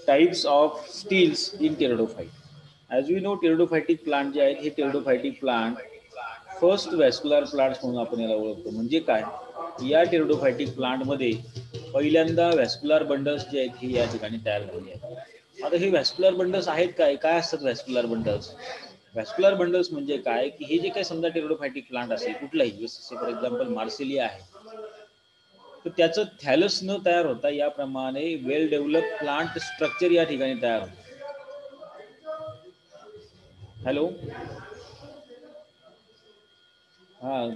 Types of steles in pteridophyte. As we know pteridophytic plant जे आहेत हे pteridophytic plant first vascular plants म्हणून आपण याला ओळखतो. म्हणजे काय, या टेरिडोफायटिक प्लांटमध्ये पहिल्यांदा व्हॅस्क्युलर बंडल्स जे आहेत हे या ठिकाणी तयार झालेले आहेत. आता हे व्हॅस्क्युलर बंडल्स आहेत काय, काय असतात व्हॅस्क्युलर बंडल्स? व्हॅस्क्युलर बंडल्स म्हणजे काय की हे जे काही समजा टेरिडोफायटिक प्लांट असेल कुठलाही, जसं फॉर एक्झाम्पल मार्सिलिया आहे, तर त्याचं थॅलस न तयार होता याप्रमाणे वेल डेव्हलप प्लांट स्ट्रक्चर या ठिकाणी तयार होतं. हॅलो, हा,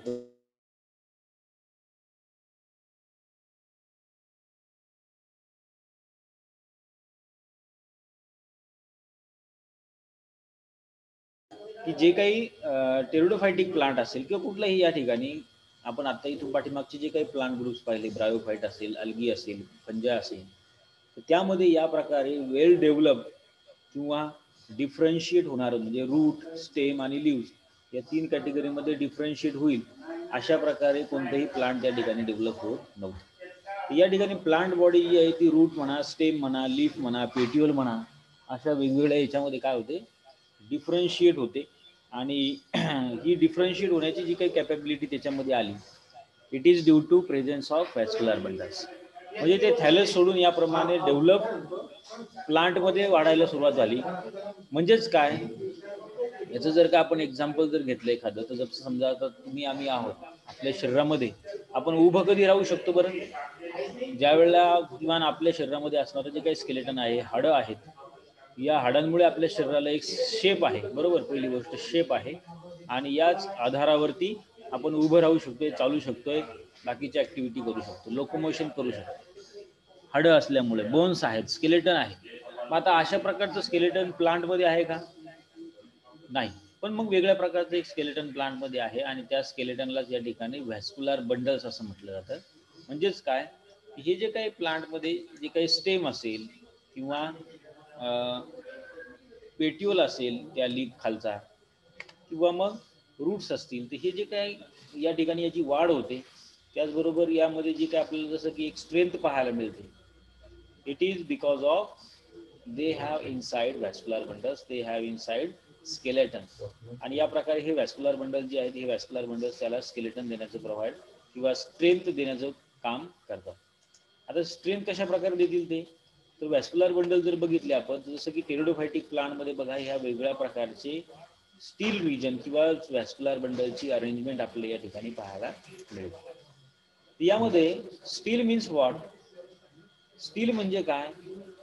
की जे काही टेरिडोफायटिक प्लांट असेल किंवा कुठलाही या ठिकाणी आपण आता इथून पाठीमागचे जे काही प्लांट ग्रुप्स पाहिले, ब्रायोफाईट असेल, अल्गी असेल, फंजा असेल, तर त्यामध्ये या प्रकारे वेल डेव्हलप किंवा डिफरन्शिएट होणारं म्हणजे रूट, स्टेम आणि लिव्स या 3 कॅटेगरीमध्ये डिफरन्शिएट होईल अशा प्रकारे कोणतेही प्लांट त्या ठिकाणी डेव्हलप होत नव्हतं. या ठिकाणी प्लांट बॉडी जी आहे ती रूट म्हणा, स्टेम म्हणा, लीफ म्हणा, पेट्युअल म्हणा, अशा वेगवेगळ्या याच्यामध्ये काय होते, डिफरन्शिएट होते. आणि ही डिफरन्शिएट होण्याची जी काही कॅपॅबिलिटी त्याच्यामध्ये आली, it is due to presence of vascular bundles. म्हणजे ते थॅलस सोडून याप्रमाणे डेव्हलप प्लांटमध्ये वाढायला सुरुवात झाली. म्हणजेच काय, याचं जर का आपण एक्झाम्पल जर घेतलं एखादं, तर जसं समजा आता तुम्ही आम्ही आहोत, आपल्या शरीरामध्ये आपण उभं कधी राहू शकतो बरं? ज्या वेळेला किमान आपल्या शरीरामध्ये असणारं जे काही स्केलेटन आहे, हाडं आहेत, या हाडांमुळे आपल्या शरीराला एक शेप आहे, बरोबर, पहिली गोष्ट शेप आहे, आणि याच आधारावरती आपण उभं राहू शकतोय, चालू शकतोय, बाकीची ॲक्टिव्हिटी करू शकतो, लोकोमोशन करू शकतो, हाडं असल्यामुळे, बोन्स आहेत, स्केलेटन आहे. मग आता अशा प्रकारचं स्केलेटन प्लांटमध्ये आहे का? नाही. पण मग वेगळ्या प्रकारचं एक स्केलेटन प्लांटमध्ये आहे, आणि त्या स्केलेटनलाच या ठिकाणी व्हॅस्क्युलर बंडल्स असं म्हटलं जातं. म्हणजेच काय, हे जे काही प्लांटमध्ये जे काही स्टेम असेल किंवा पेट्युअल असेल त्या लीफ खालचा, किंवा मग रूट्स असतील, तर हे जे काय या ठिकाणी याची वाढ होते, त्याचबरोबर यामध्ये जे काय आपल्याला जसं की एक स्ट्रेंथ पाहायला मिळते, it is because of they have inside vascular bundles, they have inside skeleton. आणि या प्रकारे हे व्हॅस्क्युलर बंडल जे आहेत, हे व्हॅस्क्युलर बंडल्स त्याला स्केलेटन देण्याचं प्रोव्हाइड किंवा स्ट्रेंथ देण्याचं काम करतात. आता स्ट्रेंथ कशा प्रकारे देतील ते, तर व्हॅस्क्युलर बंडल जर बघितले आपण, जसं की टेरिडोफायटिक प्लांटमध्ये बघा, ह्या वेगळ्या प्रकारचे स्टील रिजन किंवा व्हॅस्क्युलर बंडलची अरेंजमेंट आपल्याला या ठिकाणी पाहायला मिळते. यामध्ये स्टील मीन्स व्हॉट, स्टील म्हणजे काय,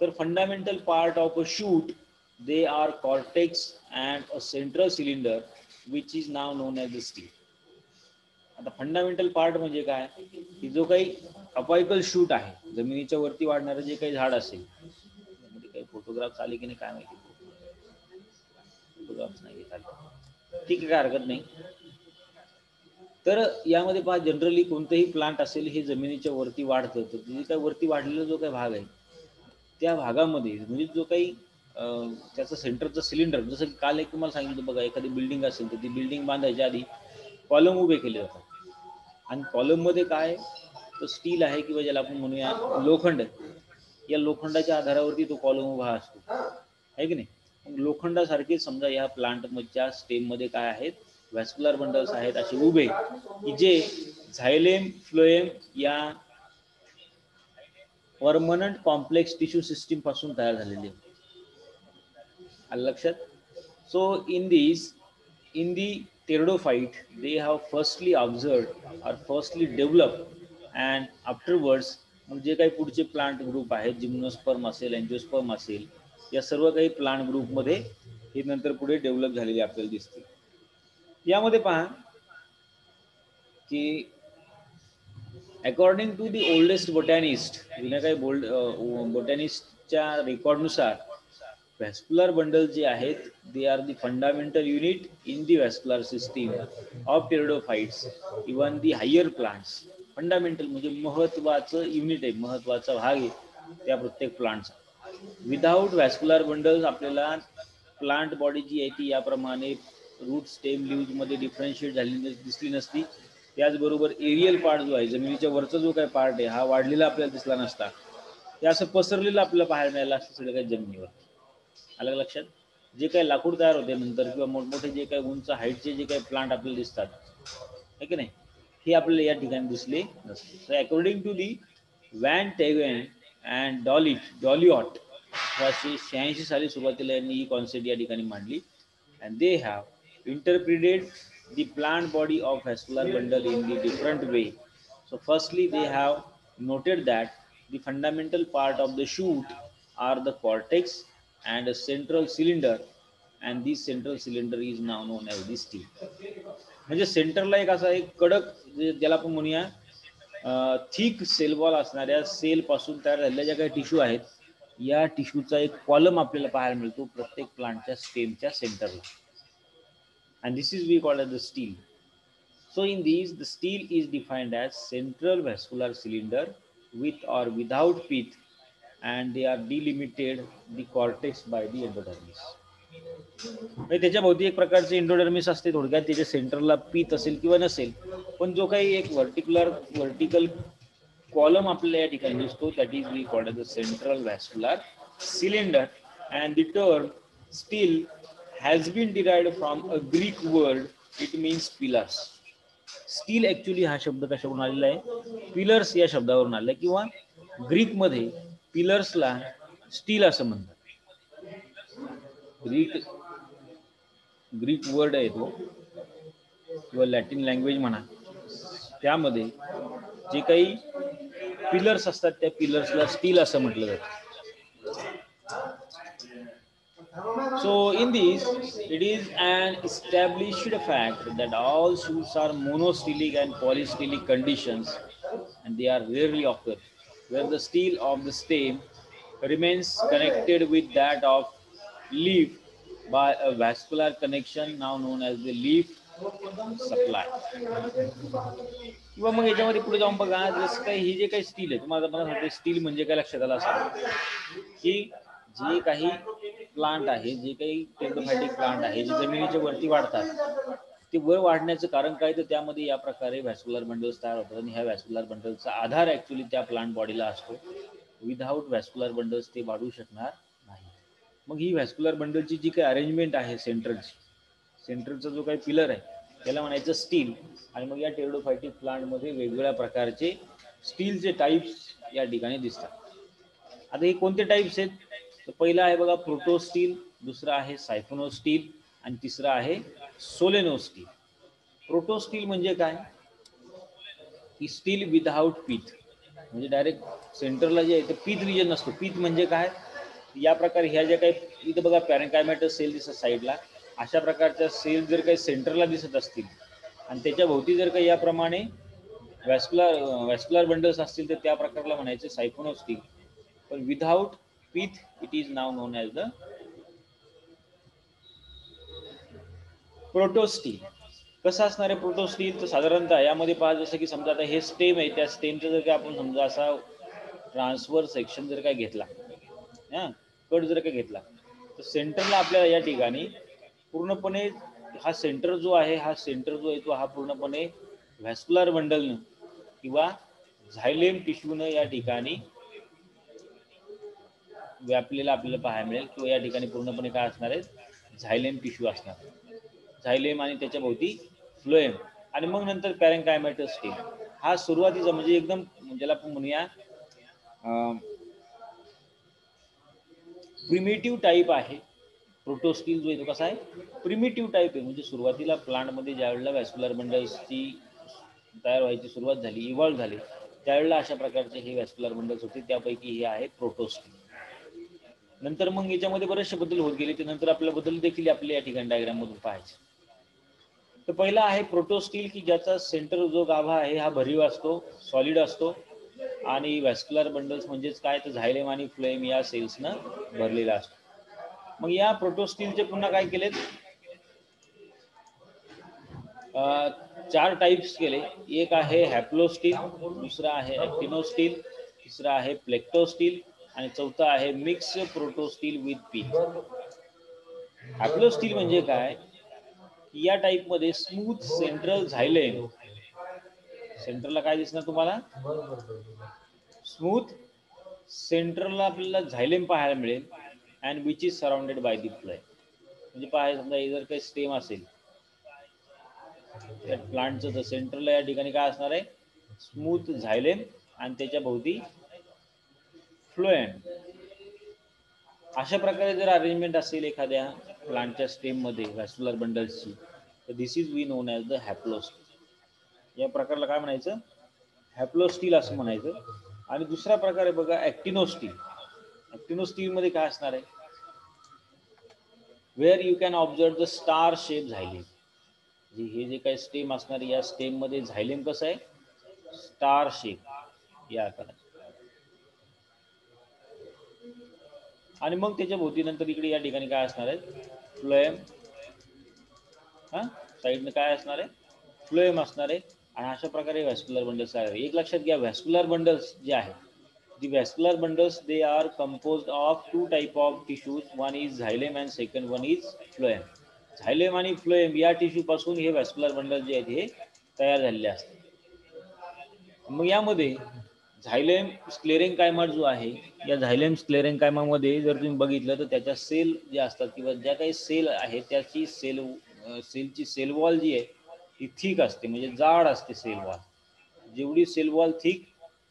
तर fundamental part of a shoot, they are cortex and a central cylinder which is now known as the steel. आता फंडामेंटल पार्ट म्हणजे काय, की जो काही अपायकल शूट आहे, जमिनीच्या वरती वाढणारं जे काही झाड असेल, त्यामध्ये काही फोटोग्राफ्स आले की नाही काय माहिती, फोटोग्राफ्स नाही घेत आले, ठीक आहे, काय हरकत नाही. तर यामध्ये पहा, जनरली कोणतंही प्लांट असेल हे जमिनीच्या वरती वाढतं, तर जे काही वरती वाढलेला जो काही भाग आहे, त्या भागामध्ये म्हणजे जो काही त्याचं सेंटरचं सिलेंडर, जसं की काल एक तुम्हाला सांगितलं बघा, एखादी बिल्डिंग असेल तर ती बिल्डिंग बांधायच्या आधी कॉलम उभे केले जातात, आणि कॉलममध्ये काय, तर स्टील आहे किंवा ज्याला आपण म्हणूया लोखंड, या लोखंडाच्या आधारावरती तो कॉलम उभा असतो, आहे की नाही. मग लोखंडासारखे समजा या प्लांटच्या स्टेममध्ये काय आहेत, व्हॅस्क्युलर बंडल्स आहेत असे उभे, की जे झायलेम फ्लोएम या परमनंट कॉम्प्लेक्स टिश्यू सिस्टीम पासून तयार झालेले. आलं लक्षात? So in the pteridophyte they have firstly observed or firstly developed and afterwards मग जे काही पुढचे प्लांट ग्रुप आहेत, जिम्नोस्पर्म असेल, एंजिओस्पर्म असेल, या सर्व काही प्लांट ग्रुपमध्ये हे नंतर पुढे डेव्हलप झालेले आपल्याला दिसते. यामध्ये पहा की according to the oldest botanist, जुन्या काही बोटॅनिस्टच्या रेकॉर्डनुसार व्हॅस्क्युलर बंडल जे आहेत, they are the fundamental unit in the vascular system of pteridophytes, even the higher plants. Fundamental म्हणजे महत्त्वाचं युनिट आहे, महत्त्वाचा भाग आहे त्या प्रत्येक प्लांटचा. विदाऊट व्हॅस्क्युलर बंडल्स आपल्याला प्लांट बॉडी जी आहे ती याप्रमाणे रूट, स्टेम, लिव्हजमध्ये डिफरन्शिएट झालेली दिसली नसती. त्याचबरोबर एरियल पार्ट जो आहे, जमिनीच्या वरचा जो काही पार्ट आहे, हा वाढलेला आपल्याला दिसला नसता. ते असं पसरलेलं आपल्याला पाहायला मिळालं असतं सगळं काही जमिनीवर. आलं लक्षात? जे काही लाकूड तयार होते नंतर किंवा मोठमोठे जे काही उंच हाईटचे जे काही प्लांट आपल्याला दिसतात, आहे की नाही, हे आपल्याला या ठिकाणी दिसले नसते. So according to the van Tieghem and Douliot 1886 साली सुरुवातीला यांनी ही कॉन्सेप्ट या ठिकाणी मांडली. And they have interpreted the plant body of vascular bundle in the different way. So firstly, they have noted that the fundamental part of the shoot are the cortex and a central cylinder, and this central cylinder is now known as the stem. म्हणजे सेंटरला एक असा एक कडक ज्याला आपण म्हणूया thick sale wall असणाऱ्या सेल पासून तयार झालेल्या ज्या काही टिश्यू आहेत, या टिश्यूचा एक कॉलम आपल्याला पाहायला मिळतो प्रत्येक प्लांटच्या स्टेमच्या सेंटरला. And this is we called as the stele. So in these, the stele is defined as central vascular cylinder with or without pith, and they are delimited the cortex by the endodermis. म्हणजे त्याच्या भोवती एक प्रकारचे endodermis असते, थोडक्यात त्याच्या सेंटरला पीत असेल किंवा नसेल, पण जो काही एक वर्टिकल कॉलम आपल्याला या ठिकाणी दिसतो, that is we called the central vascular cylinder. And the term stele has been derived from a Greek word, it means pillars. Stele actually हा शब्द कशावरून आलेला आहे? पिलर्स या शब्दावरून आलेला आहे, किंवा ग्रीकमध्ये पिलर्सला स्टील असं म्हणतात. ग्रीक वर्ड आहे तो, किंवा लॅटिन लँग्वेज म्हणा, त्यामध्ये जे काही पिलर्स असतात त्या पिलर्सला स्टील असं म्हटलं जातं. So in this, it is an established fact that all shoots are monostelic and polystylic conditions, and they are rarely occur where the stele of the stem remains connected with that of leaf by a vascular connection now known as the leaf supply. किंवा मग याच्यामध्ये पुढे जाऊन बघा, जसं काही ही जे काही स्टील आहे, तुम्हाला मला सांगते स्टील म्हणजे काय लक्षात आलं असेल की जे काही प्लांट आहे, जे काही टेंडोफायटिक प्लांट आहे, जे जमिनीच्या वरती वाढतात, ते वर वाढण्याचं कारण काय, तर त्यामध्ये या प्रकारे व्हॅस्क्युलर बंडल्स तयार होतात, आणि ह्या व्हॅस्क्युलर बंडलचा आधार ऍक्च्युली त्या प्लांट बॉडीला असतो. विदाऊट व्हॅस्क्युलर बंडल्स ते वाढू शकणार नाही. मग ही व्हॅस्क्युलर बंडलची जी काही अरेंजमेंट आहे सेंटरचा जो काही पिलर आहे त्याला म्हणायचं स्टील. आणि मग या टेरिडोफायटिक प्लांटमध्ये वेगवेगळ्या प्रकारचे स्टीलचे टाईप्स या ठिकाणी दिसतात. आता हे कोणते टाईप्स आहेत, तर पहिला आहे बघा प्रोटोस्टील, दुसरा आहे सायफोनोस्टील, आणि तिसरा आहे सोलेनोस्टील. प्रोटोस्टील म्हणजे काय, की स्टील विदाउट पीथ, म्हणजे डायरेक्ट सेंटरला जे आहे ते पीथ रिजन नसतो. पीथ म्हणजे काय, या प्रकारे ह्या ज्या काही इथं बघा पॅरेन्कायमॅटस सेल दिसत साईडला, अशा प्रकारच्या सेल जर काही सेंटरला दिसत असतील आणि त्याच्या भोवती जर काही याप्रमाणे व्हॅस्क्युलर बंडल्स असतील, तर त्या प्रकारला म्हणायचे सायफोनोस्टील. पण without pith it is now known as the protostele. कसं असणार आहे प्रोटोस्टील, तर साधारणतः यामध्ये पहा, जसं की समजा आता हे स्टेम आहे, त्या स्टेमचं जर काय आपण समजा असा ट्रान्सफर सेक्शन जर काय घेतला, हां कट जर काय घेतला, तर सेंटरला आपल्याला या ठिकाणी पूर्णपणे हा सेंटर जो आहे तो हा पूर्णपणे व्हॅस्क्युलर बंडलनं किंवा झायलेम टिश्यूनं या ठिकाणी व्यापलेला आपल्याला पाहायला मिळेल, किंवा या ठिकाणी पूर्णपणे काय असणार आहे, झायलेम टिश्यू असणार, झायलेम आणि त्याच्या भोवती फ्लोएम, आणि मग नंतर पॅरेन्कायमॅटस स्टेम. हा सुरुवातीचा म्हणजे एकदम ज्याला आपण म्हणूया प्रिमिटिव्ह टाईप आहे. प्रोटोस्टील जो आहे तो कसा आहे, प्रिमिटिव्ह टाईप आहे. म्हणजे सुरुवातीला प्लांटमध्ये ज्यावेळेला व्हॅस्क्युलर बंडल्सची तयार व्हायची सुरुवात झाली, इव्हॉल्व्ह झाली, त्यावेळेला अशा प्रकारचे हे व्हॅस्क्युलर बंडल्स होते, त्यापैकी हे आहे प्रोटोस्टील. नंतर मग याच्यामध्ये बरेचसे बदल होत गेले, ते नंतर आपल्याला बदल देखील आपल्या या ठिकाणी डायग्राम मधून पाहायचे. तर पहिला आहे प्रोटोस्टील, की ज्याचा सेंटर जो गाभा आहे हा भरीव असतो, सॉलिड असतो, आणि व्हॅस्क्युलर बंडल्स म्हणजेच काय, तर झायलेम आणि फ्लोएम या सेल्सनं भरलेला असतो. मग या प्रोटोस्टीलचे पुन्हा काय केलेत, 4 टाइप्स केले. एक आहे हॅप्लोस्टील, दुसरा आहे ॲक्टिनोस्टील, तिसरा आहे प्लेक्टोस्टील, आणि चौथा आहे मिक्स प्रोटोस्टील विथ पीथ. हॅप्लोस्टील म्हणजे काय, या टाइप मध्ये स्मूथ सेंट्रल झायलेम, सेंटरला काय दिसणार तुम्हाला, स्मूथ सेंट्रलला आपल्याला झायलेम पाहायला मिळेल and which is surrounded by the phloem. म्हणजे पाहायला समजा जर काही स्टेम असेल त्या प्लांटचं, तर सेंट्रलला या ठिकाणी काय असणार आहे, स्मूथ झायलेम आणि त्याच्या भोवती फ्लोएम. अशा प्रकारे जर अरेंजमेंट असेल एखाद्या प्लांटच्या स्टेममध्ये व्हॅस्क्युलर बंडल्सची, तर this is we known as the haplostele. या प्रकारला काय म्हणायचं, हॅप्लोस्टिल असं म्हणायचं. आणि दुसरा प्रकार आहे बघा ॲक्टिनोस्टिल. ॲक्टिनोस्टिलमध्ये काय असणार आहे, where you can observe the star shape xylem. हे जे काही स्टेम असणार या स्टेममध्ये झायलेम कसं आहे, स्टार शेप या आकारात. आणि मग त्याच्या भोवती नंतर इकडे या ठिकाणी काय असणार आहे, फ्लोएम. साईडनं काय असणार आहे, फ्लोएम असणार आहे. आणि अशा प्रकारे व्हॅस्क्युलर बंडल्स आहे. एक लक्षात घ्या, व्हॅस्क्युलर बंडल्स जे आहे, the vascular bundles they are composed of 2 type of tissues. One is xylem and second one is phloem. Xylem आणि फ्लोएम या टिश्यू पासून हे व्हॅस्क्युलर बंडल जे आहेत हे तयार झालेले असतात. मग यामध्ये झायलेम स्क्लेरेन्कायमा जो आहे, या झायलेम स्क्लेरेन्कायमामध्ये जर तुम्ही बघितलं तर त्याच्या सेल ज्या असतात किंवा ज्या काही सेल आहेत त्याची सेलची सेल वॉल जी आहे ती थिक असते, म्हणजे जाड असते सेल वॉल. जेवढी सेल वॉल थिक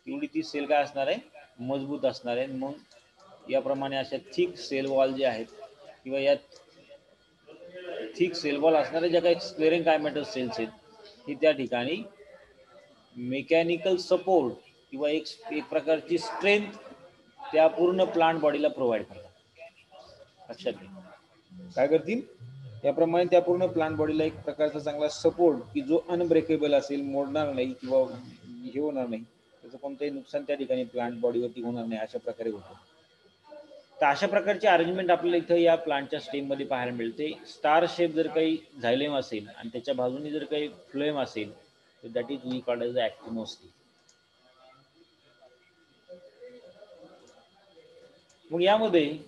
तेवढी ती सेल काय असणार आहे, मजबूत असणार आहे. मग याप्रमाणे अशा थिक सेल वॉल जे आहेत किंवा या थिक सेल वॉल असणाऱ्या ज्या काही स्क्लेरेन्कायमॅटस सेल्स आहेत ही त्या ठिकाणी मेकॅनिकल सपोर्ट किंवा एक प्रकारची स्ट्रेंथ त्या पूर्ण प्लांट बॉडीला प्रोव्हाइड करतात. लक्षात घ्या, काय करतील, त्याप्रमाणे त्या पूर्ण प्लांट बॉडीला एक प्रकारचा चांगला सपोर्ट की जो अनब्रेकेबल असेल, मोडणार नाही किंवा हे होणार नाही, त्याचं कोणतंही नुकसान त्या ठिकाणी प्लांट बॉडीवरती होणार नाही, अशा प्रकारे होतं. तर अशा प्रकारची अरेंजमेंट आपल्याला इथं या प्लांटच्या स्टेममध्ये पाहायला मिळते. स्टार शेप जर काही झायलेम असेल आणि त्याच्या बाजूने जर काही फ्लोएम असेल तर that is we called as the actinostele. मग यामध्ये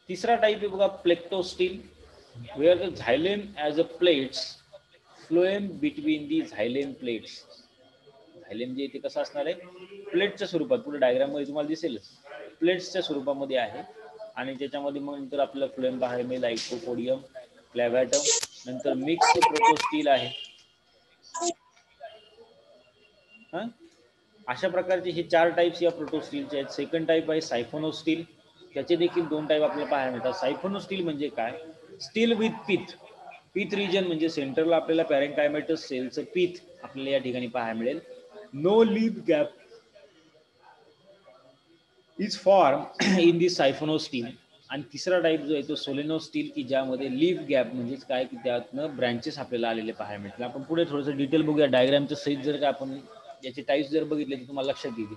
तिसरा टाइप आहे बघा plectostele, where the xylem as a plates, phloem between the xylem plates. Xylem जे ते कसं असणार आहे, प्लेटच्या स्वरूपात, पुढे डायग्राममध्ये तुम्हाला दिसेलच, प्लेट्सच्या स्वरूपामध्ये आहे. आणि त्याच्यामध्ये मग नंतर आपल्याला फ्लोएम पाहायला मिळेल, लाइकोपोडियम, क्लॅव्हॅटम, नंतर मिक्स प्रोटोस्टिल आहे. अशा प्रकारचे हे 4 टाइप्स या प्रोटोस्टिलचे आहेत. सेकंड टाइप आहे सायफोनोस्टिल, त्याचे देखील 2 टाइप आपल्याला पाहायला मिळतात. सायफोनोस्टिल म्हणजे काय, stele with pith. Pith region म्हणजे सेंटरला आपल्याला पॅरेन्कायमॅटस सेलचं पीथ आपल्याला या ठिकाणी पाहायला मिळेल. No leaf gap is form in the siphonostele. आणि तिसरा टाइप जो आहे तो सोलेनोस्टिल, की ज्यामध्ये लीफ गॅप म्हणजेच काय की त्यातनं ब्रँचेस आपल्याला आलेले पाहायला मिळतील. आपण पुढे थोडंसं डिटेल बघूया, डायग्रामच्या सहित जर का आपण याचे टाइप्स जर बघितले तर तुम्हाला लक्षात येईल.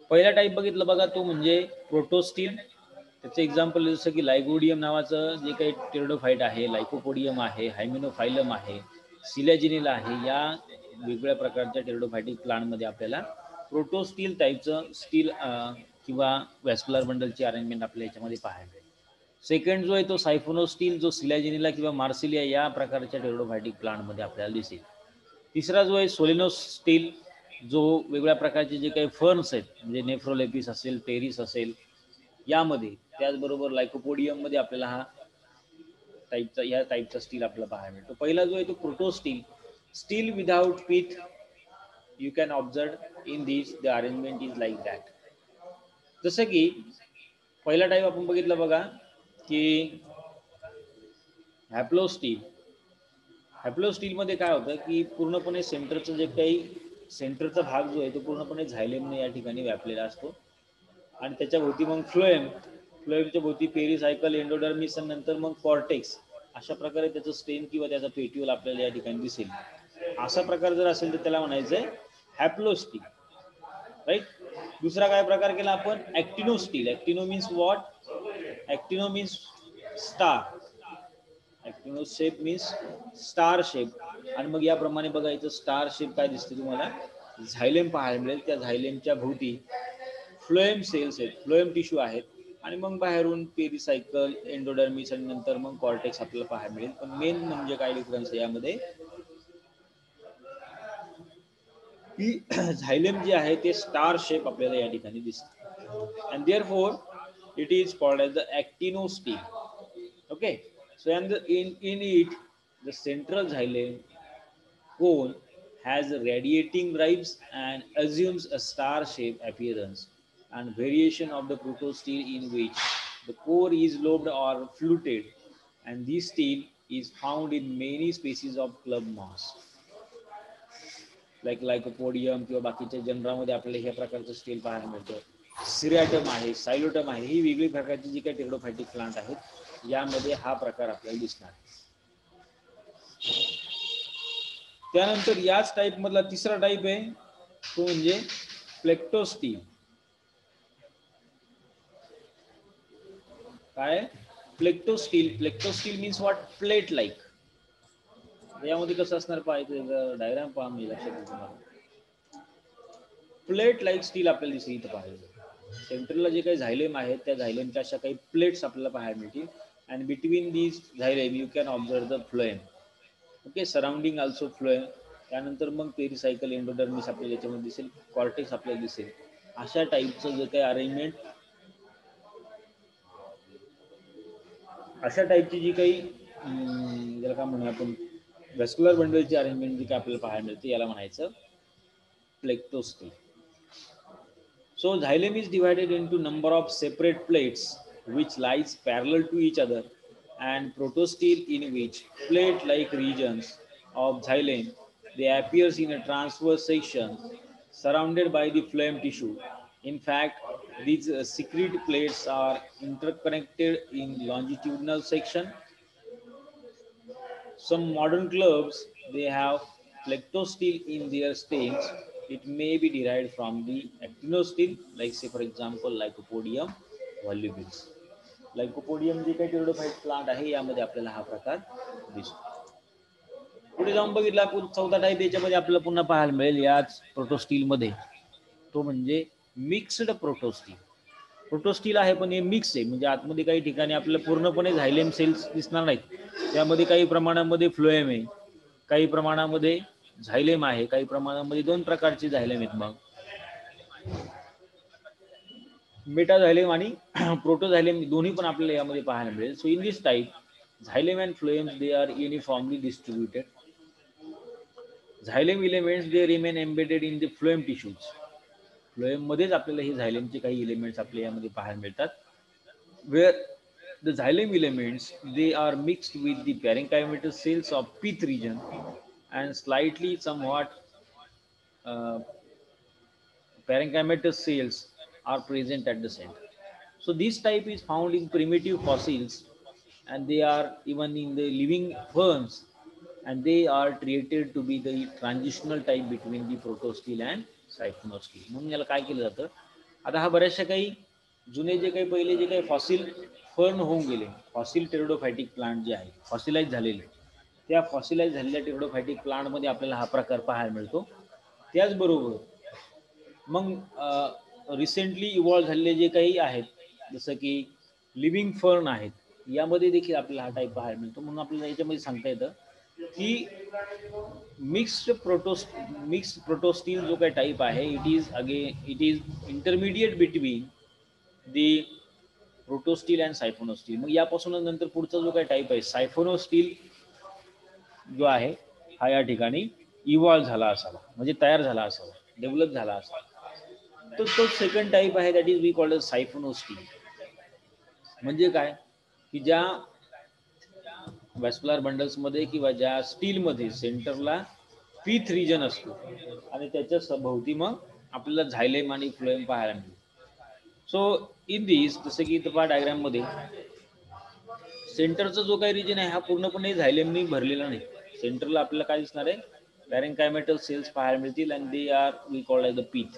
पहिला टाइप बघितलं बघा तो म्हणजे प्रोटोस्टिल. त्याचं एक्झाम्पल जसं की लायगोडियम नावाचं जे काही टेरिडोफाईट आहे, लायकोपोडियम आहे, हायमिनोफायलम आहे, सिलॅजिनिला आहे, या वेगवेगळ्या प्रकारच्या टेरिडोफायटिक प्लांटमध्ये आपल्याला प्रोटोस्टिल टाईपचं स्टील किंवा व्हॅस्क्युलर बंडलची अरेंजमेंट आपल्या याच्यामध्ये पाहायला मिळेल. सेकंड जो आहे तो सायफोनोस्टिल, जो सिलॅजिनिला किंवा मार्सिलिया या प्रकारच्या टेरिडोफायटिक प्लांटमध्ये आपल्याला दिसेल. तिसरा जो आहे सोलिनोस्टिल, जो वेगवेगळ्या प्रकारचे जे काही फर्न्स आहेत, म्हणजे नेफ्रोलेपिस असेल, टेरिस असेल, यामध्ये, त्याचबरोबर लायकोपोडियममध्ये आपल्याला या टाईपचा स्टील आपल्याला पाहायला मिळतो. पहिला जो आहे तो protostele, stele without pith. You can observe in this the arrangement is like that. जसं की पहिला टाईप आपण बघितलं बघा की हॅप्लोस्टिल. हॅप्लोस्टिलमध्ये काय होतं की पूर्णपणे सेंटरचं जे काही सेंटरचा भाग जो आहे तो पूर्णपणे झायलेमने या ठिकाणी व्यापलेला असतो. आणि त्याच्या भोवती मग फ्लोएमच्या भोवती पेरिसायकल, एंडोडर्मिस आणि नंतर मग कॉर्टेक्स, अशा प्रकारे त्याचं स्टेम किंवा त्याचा पेट्यूल आपल्याला या ठिकाणी दिसेल. असा प्रकार जर असेल तर त्याला म्हणायचं आहे हॅप्लोस्टिल, राईट. दुसरा काय प्रकार केला आपण, actinostele. Actino means what, actino means star, actino shape means star shape. आणि मग याप्रमाणे बघायचं, स्टार शेप काय दिसते तुम्हाला, झायलेम पाहायला मिळेल. त्या झायलेमच्या भोवती फ्लोएम सेल्स आहेत, फ्लोएम टिश्यू आहेत, आणि मग बाहेरून पेरिसायकल, एंडोडर्मिस आणि नंतर मग कॉर्टेक्स आपल्याला पाहायला मिळेल. पण मेन म्हणजे काय डिफरन्स आहे यामध्ये, की झायलेम जे आहे ते स्टार शेप आपल्याला या ठिकाणी दिसतं and therefore it is called as the actinostele. Okay, so and in it the central xylem cone has radiating ribs and assumes a star-shaped appearance and variation of the protostele in which the core is lobed or fluted, and this stele is found in many species of club moss like lycopodium किंवा बाकीच्या जनरामध्ये आपल्याला ह्या प्रकारचं stele पाहायला मिळतं. सिरॅटम आहे, सायलोटम आहे, ही वेगळी प्रकारची जी काही टेरिडोफायटिक प्लांट आहेत यामध्ये हा प्रकार आपल्याला दिसणार. त्यानंतर याच टाईप मधला तिसरा टाईप आहे तो म्हणजे प्लेक्टोस्टील. काय प्लेक्टोस्टील? प्लेक्टोस्टील मीन्स व्हॉट? Plate like. यामध्ये कसं असणार पाहायचं, डायग्राम पहा मी लक्षात येईल तुम्हाला. प्लेट लाईक स्टील आपल्याला दिसेल इथं पाहायचं. सेंट्रलला जे काही झायलेम आहेत त्या झायलेमच्या अशा काही प्लेट्स आपल्याला पाहायला मिळतील and between these xylem you can observe the phloem. Okay, surrounding also phloem. त्यानंतर मग पेरिसायकल एंडोडर्मिस आपल्याला याच्यामध्ये दिसेल, कॉर्टेक्स आपल्याला दिसेल. अशा टाईपचं जे काही अरेंजमेंट, अशा टाईपची जी काही ज्याला काय म्हणूया आपण व्हॅस्क्युलर बंडलची अरेंजमेंट जी काय आपल्याला पाहायला मिळते याला म्हणायचं प्लेक्टोस्टील. So xylem is divided into number of separate plates which lies parallel to each other and protostele in which plate-like regions of xylem they appears in a transverse section surrounded by the phloem tissue. In fact, these secrete plates are interconnected in longitudinal section. Some modern clubs they have plectostele in their stems. It may be derived from the actinostele, like say for example Lycopodium volubilis. Lycopodium जे काही pteridophyte plant आहे यामध्ये आपल्याला हा प्रकार दिसतो. पुढे जाऊन बघितला आपण चौथा टाईप याच्यामध्ये आपल्याला पुन्हा पाहायला मिळेल याच प्रोटोस्टील मध्ये, तो म्हणजे मिक्स्ड प्रोटोस्टील. प्रोटोस्टील आहे पण हे मिक्स आहे, म्हणजे आतमध्ये काही ठिकाणी आपल्याला पूर्णपणे झायलेम सेल्स दिसणार नाहीत. त्यामध्ये काही प्रमाणामध्ये फ्लोएम आहे, काही प्रमाणामध्ये झायलेम आहे, काही प्रमाणामध्ये दोन प्रकारचे झायलेम आहेत. मग मेटा झायलेम आणि प्रोटो झायलेम दोन्ही पण आपल्याला यामध्ये पाहायला मिळेल. So in this type xylem and phloems they are uniformly distributed. Xylem elements they remain embedded in the phloem tissues. Phloem मध्येच आपल्याला हे झायलेमचे काही एलिमेंट्स आपल्या यामध्ये पाहायला मिळतात. Where the xylem elements they are mixed with the parenchymatous cells of pith region and slightly somewhat parenchymatous cells are present at the center. So this type is found in primitive fossils and they are even in the living ferns and they are treated to be the transitional type between the protostele and siphonostele. म्हणून याला काय केलं जातं, आता हा बऱ्याचशा काही जुने जे काही पहिले जे काही फॉसिल फर्न होऊन गेले, फॉसिल टेरिडोफायटिक प्लांट जे आहे फॉसिलाइज झालेले, त्या फॉसिलाइज झालेल्या टेरिडोफायटिक प्लांटमध्ये आपल्याला हा प्रकार पाहायला मिळतो. त्याचबरोबर मग रिसेंटली इव्हॉल्व झालेले जे काही आहेत जसं की लिव्हिंग फर्न आहेत यामध्ये देखील आपल्याला हा टाईप पाहायला मिळतो. म्हणून आपल्याला याच्यामध्ये सांगता येतं की मिक्स्ड प्रोटोस्टील जो काही टाईप आहे it is intermediate between the protostele and siphonostele. मग यापासून नंतर पुढचा जो काही टाईप आहे सायफोनोस्टील जो आहे हा या ठिकाणी इव्हॉल्व झाला असावा, म्हणजे तयार झाला असावा, डेव्हलप झाला असावा. तर तो सेकंड टाईप आहे दॅट इज वी कॉल्ड सायफोनोस्टील. म्हणजे काय की ज्या व्हॅस्क्युलर बंडल्समध्ये किंवा ज्या स्टीलमध्ये सेंटरला पीथ रिजन असतो आणि त्याच्या सभोवती मग आपल्याला झायलेम आणि फ्लोएम पाहायला मिळतो. सो इन दिस जसं की इथं डायग्राममध्ये सेंटरचा जो काही रिजन आहे हा पूर्णपणे झायलेमनी भरलेला नाही. सेंटरला आपल्याला काय दिसणार आहे, पॅरेंकायमेटल सेल्स पाहायला मिळतील आणि they are we called as the pith.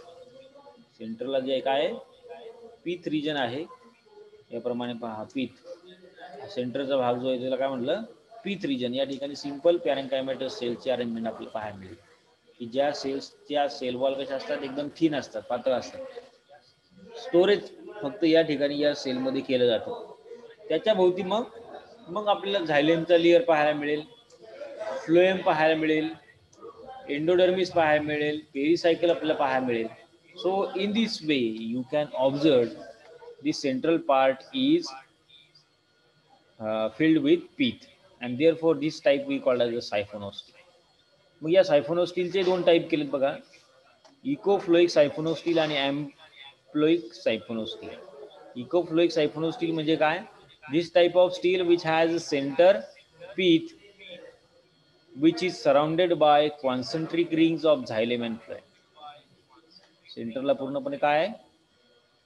सेंटरला जे काय पीथ रिजन आहे याप्रमाणे पहा, पीथ सेंटरचा भाग जो आहे त्याला काय म्हटलं पीथ रिजन. या ठिकाणी सिंपल पॅरेंकायमेटल सेल्सची अरेंजमेंट आपल्याला पाहायला मिळेल की ज्या सेल्सच्या सेल वॉल कशा असतात एकदम थिन असतात, पातळ असतात. स्टोरेज फक्त या ठिकाणी या सेलमध्ये केलं जातं. त्याच्या भोवती मग आपल्याला झायलेमचा लेअर पाहायला मिळेल, फ्लोएम पाहायला मिळेल एंडोडर्मिस पाहायला मिळेल, पेरिसायकल आपल्याला पाहायला मिळेल. So in this way you can observe the central part is filled with pith, and therefore this type we call as a siphonostele. मग या सायफोनोस्टीलचे दोन टाईप केलेत बघा, इकोफ्लोइक सायफोनोस्टील आणि एम्प्लोइक सायफोनोस्टील. इकोफ्लोइक सायफोनोस्टील म्हणजे काय? This type of stele which has a centre pith which is surrounded by concentric rings of xylem and phloem. सेंटरला पूर्णपणे काय आहे?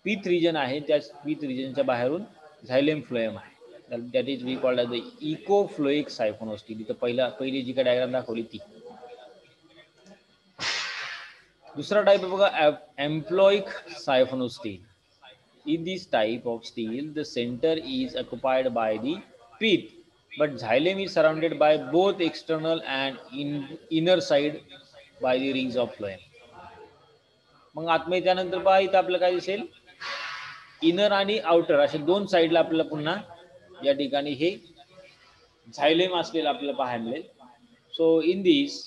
पीथ रिजन आहे, त्या पीथ रिजनच्या बाहेरून झायलेम फ्लोएम आहे. That is we called the ectophloic siphonostele. इथं पहिली जी काय डायग्राम दाखवली ती. दुसरा टाईप आहे बघा, एम्प्लॉइक सायफोनोस्टील. In this type of steel, the center is occupied by the pith, but xylem is surrounded by both external and inner side by the rings of phloem. मग आतमध्ये त्यानंतर पहा इथं आपल्याला काय दिसेल, इनर आणि आउटर असे दोन साईडला आपल्याला पुन्हा या ठिकाणी हे झायलेम असलेलं आपल्याला पाहायला मिळेल. So in this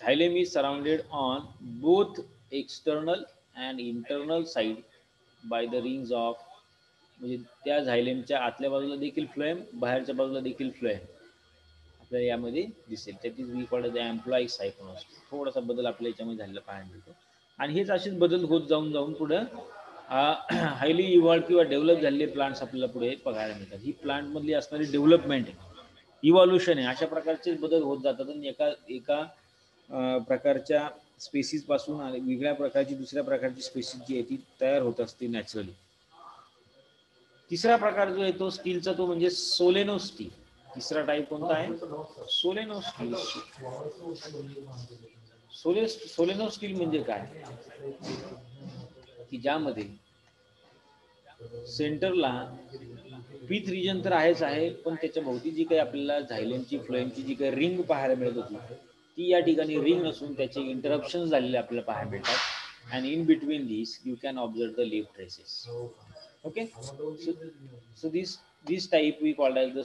xylem is surrounded on both external and internal side by the rings of, म्हणजे त्या झायलेमच्या आतल्या बाजूला देखील फ्लोएम, बाहेरच्या बाजूला देखील फ्लोएम आपल्याला यामध्ये दिसेल. That is we called the amphiphloic siphonostele. थोडासा बदल आपल्या याच्यामध्ये झालेला पाहायला मिळतो, आणि हेच असेच बदल होत जाऊन पुढं हायली इव्हॉल्व किंवा डेव्हलप झालेले प्लांट्स आपल्याला पुढे बघायला मिळतात. ही प्लांटमधली असणारी डेव्हलपमेंट आहे, इव्हॉल्युशन आहे. अशा प्रकारचे बदल होत जातात आणि एका प्रकारच्या स्पेसिसपासून आणि वेगळ्या प्रकारची दुसऱ्या प्रकारची स्पेसिस जी आहे ती तयार होत असते नॅचरली. तिसरा प्रकार जो आहे तो स्टीलचा, तो म्हणजे सोलेनो स्टील. तिसरा टाईप कोणता आहे? सोलेनो स्टील. सोलेनो स्टील म्हणजे काय? की ज्यामध्ये सेंटरला पीथ रिजन तर आहेच आहे, पण त्याच्या भोवती जी काही आपल्याला झायलेमची फ्लोएमची जी काही रिंग पाहायला मिळत होती ती या ठिकाणी रिंग नसून त्याचे इंटरप्शन झालेले आपल्याला पाहायला मिळतात. And in between this you can observe the leaf traces. Okay, so this type we called as the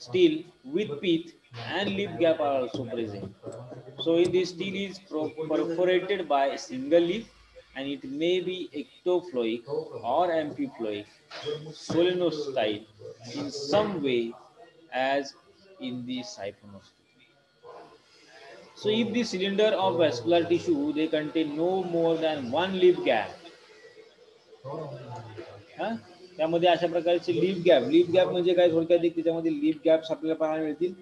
steel with pith and lip gap are also present. So in this steel is perforated by a single leaf, and it may be ectofloic or amphiploic solenostyle in some way as in the siphonostyle. So if the cylinder of vascular tissue they contain no more than one lip gap, त्यामध्ये अशा प्रकारचे leaf gap म्हणजे काय? थोडक्यात त्याच्यामध्ये leaf gaps आपल्याला पाहायला मिळतील.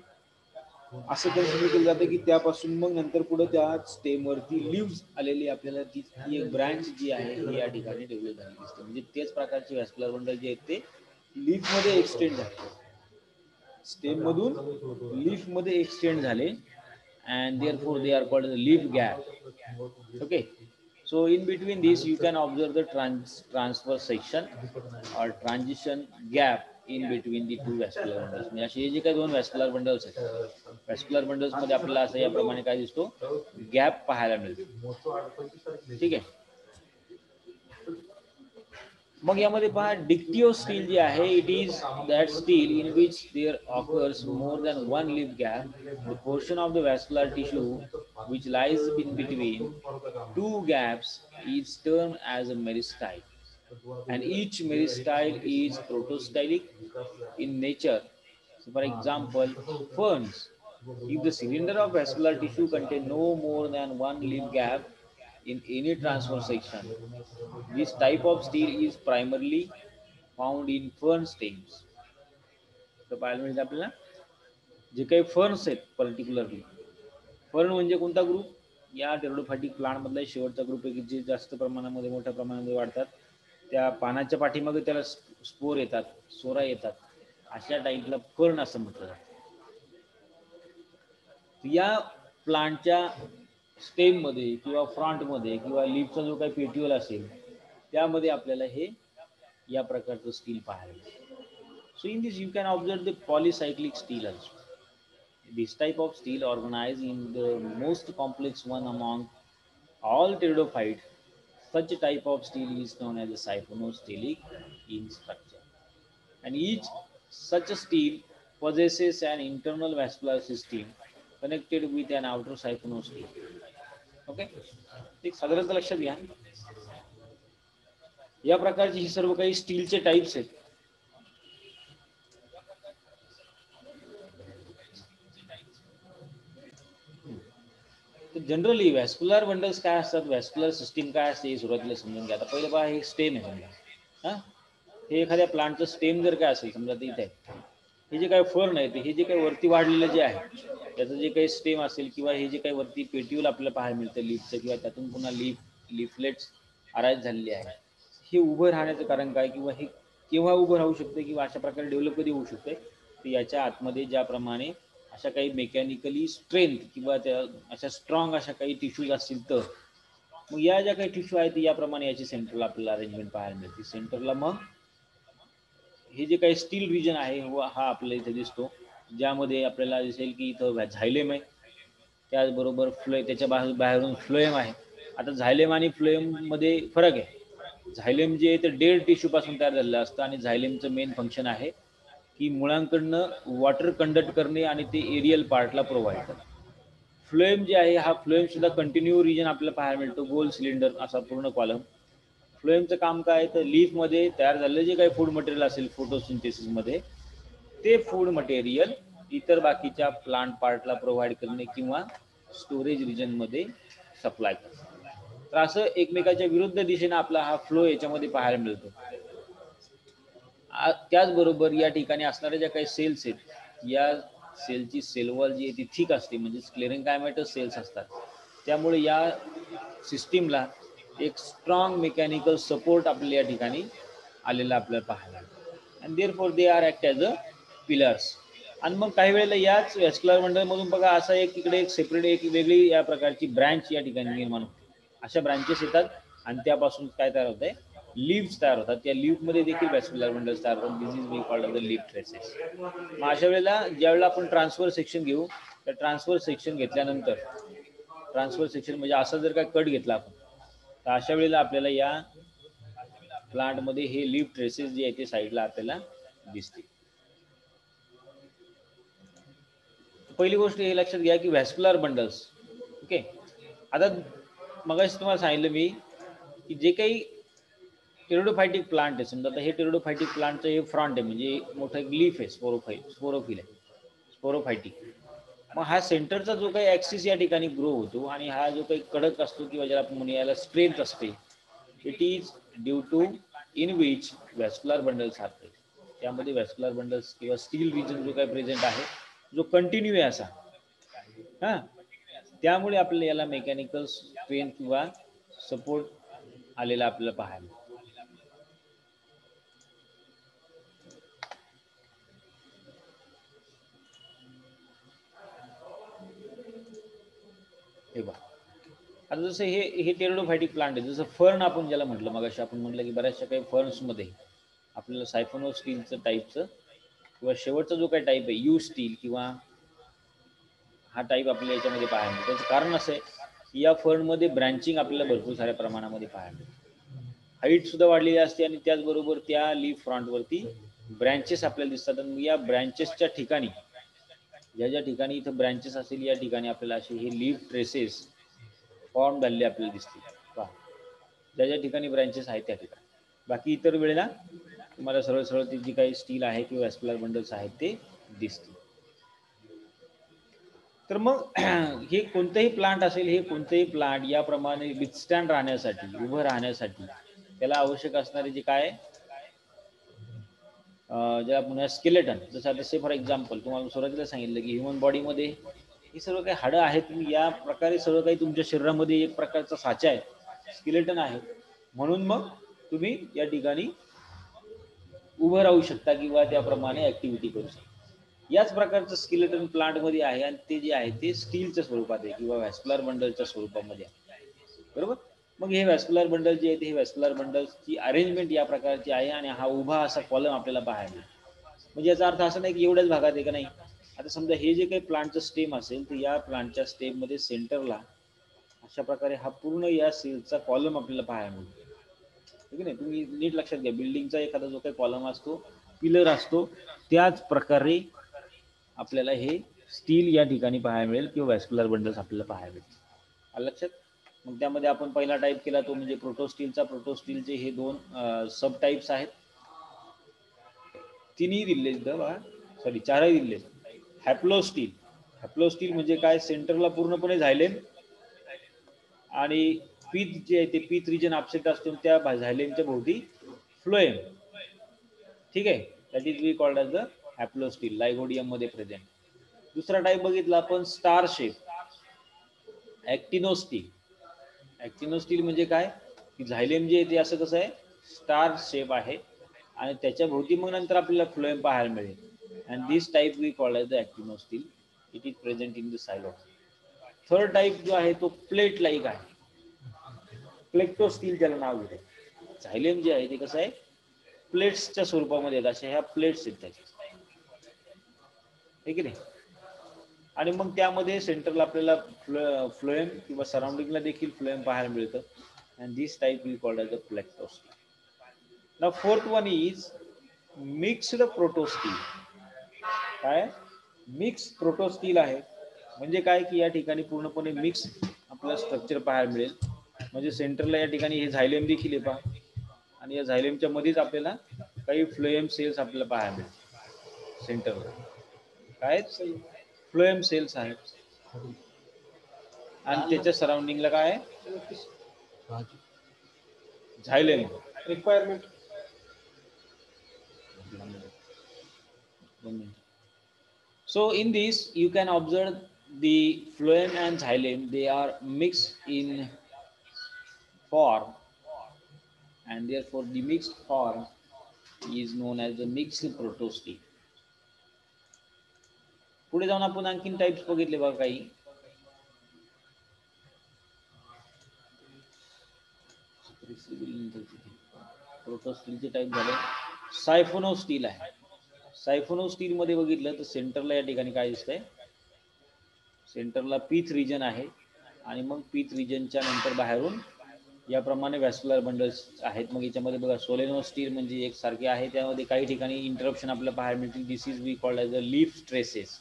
असं कन्सिडर केलं जातं की त्यापासून मग नंतर पुढे त्या स्टेमवरती लिव्स आलेली आपल्याला ती एक ब्रँच जी आहे ही या ठिकाणी डेव्हलप झाली दिसते. म्हणजे तेच प्रकारचे व्हॅस्क्युलर बंडल जे आहेत ते लीफ मध्ये एक्सटेंड झाले, स्टेम मधून लीफ मध्ये एक्सटेंड झाले, and therefore they are called the leaf gap. Okay, so in between this you can observe the transverse section or transition gap in between the two vascular bundles. म्हणजे असे जे काही दोन vascular bundles आहेत, vascular bundles मध्ये आपल्याला असं याप्रमाणे काय दिसतो, गॅप पाहायला मिळतो. ठीक आहे. मग यामध्ये पहा डिक्टिओ स्टील जे आहे, it is that stele in which there occurs more than one leaf gap. The portion of the vascular tissue which lies in between two gaps is term as a meristele, and each meristyle is protostylic in nature. So for example, ferns, if the cylinder of vascular tissue contain no more than one lip gap in any transverse section, this type of steel is primarily found in fern stems. तर पाहायला मिळते आपल्याला जे काही ferns आहेत, particularly fern म्हणजे कोणता group? या टेरिडोफायटिक प्लांट मधला शेवटचा ग्रुप आहे की जे जास्त प्रमाणामध्ये मोठ्या प्रमाणामध्ये वाढतात. त्या पानाच्या पाठीमागे त्याला स्पोर येतात, सोरा येतात, अशा टाईपला फर्न असं म्हटलं जातं. या प्लांटच्या स्टेम मध्ये किंवा फ्रंट मध्ये किंवा लीफचा जो काही पेट्युअल असेल त्यामध्ये आपल्याला हे या प्रकारचं स्टील पाहायला मिळेल. So in this you can observe the polycyclic stele also. This type of steel organized in the most complex one among all pteridophytes. Such a type of steel is known as a siphonostelic in structure, and each such a steel possesses an internal vascular system connected with an outer siphonostele. Okay, एक साधारणतः लक्षात घ्या. या प्रकारची ही सर्व काही स्टीलचे types आहेत. जनरली व्हॅस्क्युलर बंडल्स काय असतात, व्हॅस्क्युलर सिस्टीम काय असते हे सुरुवातीला समजून घ्या. आता पहिलं पहा, हे स्टेम आहे समजा. हा, हे एखाद्या प्लांटचं स्टेम जर काय असेल समजा, ते इथे आहे. हे जे काही फर्न आहे हे जे काही वरती वाढलेलं जे आहे त्याचं जे काही स्टेम असेल किंवा हे जे काही वरती पेट्यूल आपल्याला पाहायला मिळतं लीफचं, किंवा त्यातून पुन्हा लिफलेट्स अराईज झालेली आहे, हे उभं राहण्याचं कारण काय, किंवा हे केव्हा उभं राहू शकते, किंवा अशा प्रकारे डेव्हलप कधी होऊ शकते, तर याच्या आतमध्ये ज्याप्रमाणे अशा काही मेकॅनिकली स्ट्रेंथ किंवा त्या अशा स्ट्रॉंग अशा काही टिश्यूज असतील, तर मग या ज्या काही टिश्यू आहेत याप्रमाणे याची सेंटरला आपल्याला अरेंजमेंट पाहायला मिळते. सेंटरला मग हे जे काही स्टील रिजन आहे हा आपल्याला इथे दिसतो, ज्यामध्ये आपल्याला दिसेल की इथं झायलेम आहे, त्याचबरोबर त्याच्या बाहेरून फ्लोएम आहे. आता झायलेम आणि फ्लोएममध्ये फरक आहे. झायलेम जे आहे ते डेड टिश्यूपासून तयार झालेलं असतं, आणि झायलेमचं मेन फंक्शन आहे की मुळांकडनं वॉटर कंडक्ट करणे आणि ते एरियल पार्टला प्रोव्हाइड करणे. फ्लोएम जे आहे, हा फ्लोएम सुद्धा कंटिन्यू रिजन आपल्याला पाहायला मिळतो, गोल सिलेंडर असा पूर्ण कॉलम. फ्लोएमचं काम काय, तर लीफमध्ये तयार झालेलं जे काही फूड मटेरियल असेल फोटोसिंथेसिसमध्ये, ते फूड मटेरियल इतर बाकीच्या प्लांट पार्टला प्रोव्हाइड करणे किंवा स्टोरेज रिजनमध्ये सप्लाय करणे. तर असं एकमेकाच्या विरुद्ध दिशेने आपला हा फ्लो याच्यामध्ये पाहायला मिळतो. त्याचबरोबर या ठिकाणी असणाऱ्या ज्या काही सेल्स आहेत, या सेलची सेलवॉल जी आहे ती थिक असते, म्हणजे स्क्लेरेन्कायमॅटस सेल्स असतात. त्यामुळे या सिस्टीमला एक स्ट्रॉंग मेकॅनिकल सपोर्ट आपल्या या ठिकाणी आलेला आपल्याला पाहायला मिळतो, and therefore they are act as a pillars. आणि मग काही वेळेला याच व्हॅस्क्युलर बंडलमधून बघा असा एक इकडे एक सेपरेट एक वेगळी या प्रकारची ब्रँच या ठिकाणी निर्माण होते. अशा ब्रँचेस येतात आणि त्यापासून काय तयार होत आहे, लीव्स तयार होतात. त्या लीव्हमध्ये देखील व्हॅस्क्युलर बंडल्स तयार होतात. This is be called the leaf traces. मग अशा वेळेला ज्यावेळेला आपण ट्रान्सफर सेक्शन घेऊ, तर ट्रान्सफर सेक्शन घेतल्यानंतर, ट्रान्सफर सेक्शन म्हणजे असा जर काय कट घेतला आपण, तर अशा वेळेला आपल्याला या प्लांटमध्ये हे लीफ ट्रेसेस जे आहे ते साईडला आपल्याला दिसतील. पहिली गोष्ट हे लक्षात घ्या की व्हॅस्क्युलर बंडल्स, ओके. आता मगाशी तुम्हाला सांगितलं मी की जे काही टेरिडोफायटिक प्लांट आहे, समजा आता हे टेरिडोफायटिक प्लांटचं हे फ्रंट आहे, म्हणजे मोठं एक लीफ आहे, स्पोरोफिल आहे, स्पोरोफायटिक. मग हा सेंटरचा जो काही ॲक्सिस या ठिकाणी ग्रो होतो, आणि हा जो काही कडक असतो किंवा ज्याला आपण म्हणूया याला स्ट्रेंथ असते, it is due to in which vascular bundles are present. त्यामध्ये व्हॅस्क्युलर बंडल्स किंवा स्टील रिजन जो काही प्रेझेंट आहे, जो कंटिन्यू आहे असा, हां, त्यामुळे आपल्याला याला मेकॅनिकल स्ट्रेंथ किंवा सपोर्ट आलेला आपल्याला पाहायला. हे बघा, आता जसं हे टेरिडोफायटिक प्लांट आहे, जसं फर्न आपण ज्याला म्हटलं, मग अशी आपण म्हटलं की बऱ्याचशा काही फर्न्समध्ये आपल्याला सायफोनो स्टीलचं टाईपचं किंवा शेवटचा जो काही टाईप आहे यू स्टील किंवा हा टाईप आपल्याला याच्यामध्ये पाहायला मिळतो. त्याचं कारण असं आहे की या फर्नमध्ये ब्रँचिंग आपल्याला भरपूर साऱ्या प्रमाणामध्ये पाहायला मिळते. हाईट सुद्धा वाढलेली असते, आणि त्याचबरोबर त्या लीफ फ्रंटवरती ब्रँचेस आपल्याला दिसतात. आणि या ब्रँचेसच्या ठिकाणी, ज्या ज्या ठिकाणी इथं ब्रँचेस असतील, या ठिकाणी आपल्याला असे हे लीफ ट्रेसेस फॉर्म झालेले आपल्याला दिसतील. पहा, ज्या ज्या ठिकाणी ब्रँचेस आहेत त्या ठिकाणी. बाकी इतर वेळेला तुम्हाला सरळ सरळ ती जी काही स्टील आहे किंवा व्हॅस्क्युलर बंडल्स आहेत ते दिसतील. तर मग हे कोणतेही प्लांट असेल, हे कोणतेही प्लांट याप्रमाणे विथस्टँड राहण्यासाठी, उभं राहण्यासाठी त्याला आवश्यक असणारे जे काय ज्याला पुन्हा स्केलेटन, जसं आता से फॉर एक्झाम्पल तुम्हाला सुरुवातीला सांगितलं की ह्युमन बॉडीमध्ये ही सर्व काही हाडं आहेत, तुम्ही या प्रकारे सर्व काही तुमच्या शरीरामध्ये एक प्रकारचा साचा आहे, स्केलेटन आहे. म्हणून मग तुम्ही या ठिकाणी उभं राहू शकता किंवा त्याप्रमाणे ॲक्टिव्हिटी करू शकता. याच प्रकारचं स्केलेटन प्लांटमध्ये आहे, आणि ते जे आहे ते स्टीलच्या स्वरूपात आहे किंवा व्हॅस्क्युलर बंडलच्या स्वरूपामध्ये आहे, बरोबर. मग हे व्हॅस्क्युलर बंडल जे आहे, हे व्हॅस्क्युलर बंडल्सची अरेंजमेंट या प्रकारची आहे, आणि हा उभा असा कॉलम आपल्याला पाहायला. म्हणजे याचा अर्थ असा नाही की एवढ्याच भागात आहे का, नाही. आता समजा हे जे काही प्लांटचं स्टेम असेल, तर या प्लांटच्या स्टेममध्ये सेंटरला अशा प्रकारे हा पूर्ण या सेलचा कॉलम आपल्याला पाहायला मिळतो. ठीक आहे, नाही. तुम्ही नीट लक्षात घ्या, बिल्डिंगचा एखादा जो काही कॉलम असतो, पिलर असतो, त्याच प्रकारे आपल्याला हे स्टील या ठिकाणी पाहायला मिळेल किंवा व्हॅस्क्युलर बंडल्स आपल्याला पाहायला मिळेल. आलं लक्षात? मग त्यामध्ये आपण पहिला टाईप केला तो म्हणजे प्रोटोस्टीलचा. प्रोटोस्टीलचे हे दोन सब टाईप्स आहेत, तिन्ही दिले बघा, सॉरी चारही दिले. हॅप्लोस्टील, हॅप्लोस्टील म्हणजे काय, सेंटरला पूर्णपणे झायलेम आणि पीथ जे आहे ते पीथ रिजन ऑब्सेक्ट असतो, त्या झायलेमच्या भोवती फ्लोएम. ठीक आहे, that is we called as the haplostele, Lygodium मध्ये प्रेझेंट. दुसरा टाईप बघितला आपण स्टार शेप, ॲक्टिनोस्टील. ॲक्टिनोस्टील म्हणजे काय की झायलेम जे आहे ते असं कसं आहे, स्टार शेप आहे आणि त्याच्या भोवती मग नंतर आपल्याला फ्लोएम पाहायला मिळेल. And this type we called as the actinostele. It is present in the psilotum. Third type जो आहे तो प्लेट लाईक आहे, प्लेक्टोस्टील त्याला नाव दिले. झायलेम जे आहे ते कसं आहे, प्लेट्सच्या स्वरूपामध्ये आहेत, अशा ह्या प्लेट्स आहेत त्याच्या, ठीक आहे नाही. आणि मग त्यामध्ये सेंटरला आपल्याला फ्लोएम किंवा सराउंडिंगला देखील फ्लोएम पाहायला मिळतं. And this type we called as the plectostele. Now fourth one is mixed protostele. काय मिक्स प्रोटोस्टील आहे म्हणजे काय की या ठिकाणी पूर्णपणे मिक्स आपल्याला स्ट्रक्चर पाहायला मिळेल. म्हणजे सेंटरला या ठिकाणी हे झायलेम देखील आहे पहा, आणि या झायलेमच्या मध्येच आपल्याला काही फ्लोएम सेल्स आपल्याला पाहायला मिळेल सेंटरला. काय फ्लोएम सेल्स आहेत आणि त्याच्या सराउंडिंगला काय आहे, xylem. Requirement so in this you can observe the phloem and xylem, they are mixed in form and therefore the mixed form is known as the mixed protostele. पुढे जाऊन आपण आणखीन टाइप्स बघितले बघा काही. प्रोटोस्टीलचे टाइप झाले. सायफोनोस्टील आहे. सायफोनोस्टील मध्ये बघितलं तर सेंटरला या ठिकाणी काय दिसतंय, सेंटरला पीथ रिजन आहे आणि मग पीथ रिजनच्या नंतर बाहेरून याप्रमाणे व्हॅस्क्युलर बंडल्स आहेत. मग याच्यामध्ये बघा सोलेनोस्टील म्हणजे एक सारखे आहे, त्यामध्ये काही ठिकाणी इंटरप्शन आपल्याला पाहायला मिळतील. This is we called as a leaf traces.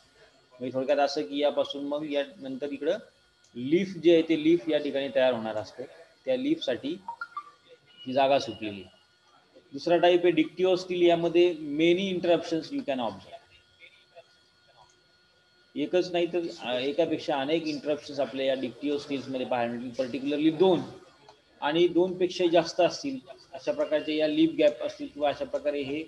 म्हणजे थोडक्यात असं की यापासून मग या नंतर इकडं लीफ जे आहे ते लीफ या ठिकाणी तयार होणार असतं, त्या लीफसाठी ही जागा सुटलेली. दुसरा टाईप आहे डिक्टिओस्टील, यामध्ये many interruptions you can observe. एकच नाही तर एकापेक्षा अनेक इंटरप्शन्स आपल्या या डिक्टिओस्टील्स मध्ये पाहायला मिळतील. पर्टिक्युलरली 2 आणि 2 पेक्षा जास्त असतील अशा प्रकारचे या लीफ गॅप असतील किंवा अशा प्रकारे हे